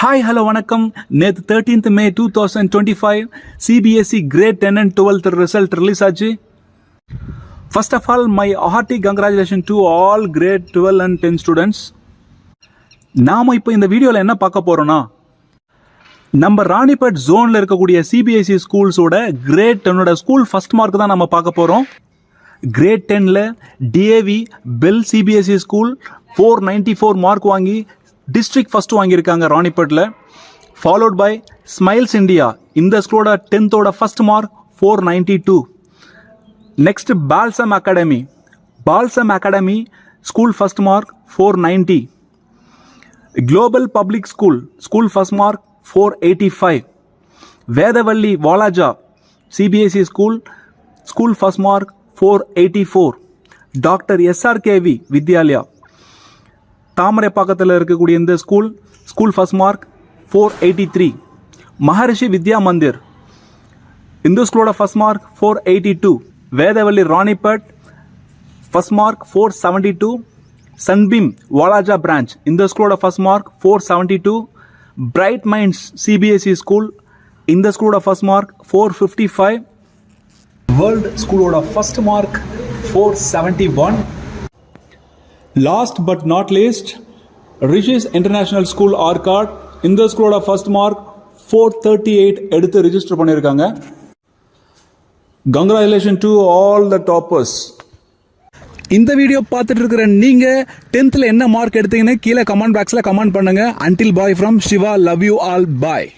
Hi hello வணக்கம். நேற்று 13th May 2025 CBSE Grade 10 and 12th result release ஆச்சு. First of all my hearty congratulations to all Grade 12 and 10 students. நாம் இப்போ இந்த வீடியோவில் என்ன பார்க்க போகிறோன்னா, நம்ம ராணிப்பேட் ஜோனில் இருக்கக்கூடிய CBSE ஸ்கூல்ஸோட Grade 10ஓட ஸ்கூல் ஃபர்ஸ்ட் மார்க் தான் நம்ம பார்க்க போகிறோம். Grade 10ல் DAV BHEL CBSE school 494 mark வாங்கி டிஸ்ட்ரிக்ட் ஃபர்ஸ்ட் வாங்கியிருக்காங்க ராணிப்பேட்டில். ஃபாலோட் பை ஸ்மைல்ஸ் இந்தியா, இந்த ஸ்கூலோட 10th first mark 492. Next balsam academy school first mark 490. Global public school first mark 485. Vedavalli Walaja CBSE school first mark 484. Doctor SRKV Vidyalaya தாமரைப்பாக்கத்தில் இருக்கக்கூடிய இந்த school first mark 483. Maharishi Vidya Mandir, இந்த ஸ்கூலோட first mark 482. Vedavalli Ranipet first mark 472. Sunbeam Walajah branch, இந்த ஸ்கூலோட first mark 472. Bright minds CBSE school, இந்த ஸ்கூலோட first mark 455. World ஸ்கூலோட first mark 471. Last but not least Rishis international school Arcot, இந்த ஸ்கூலோட ஃபர்ஸ்ட் மார்க் 438 எடுத்து ரிஜிஸ்டர் பண்ணியிருக்காங்க. Congratulation to all the toppers. இந்த வீடியோ பார்த்துட்டு இருக்கிற நீங்கள் 10th என்ன மார்க் எடுத்தீங்கன்னு கீழே கமெண்ட் பாக்ஸில் கமெண்ட் பண்ணுங்க. Until bye from Siva, love you all, bye.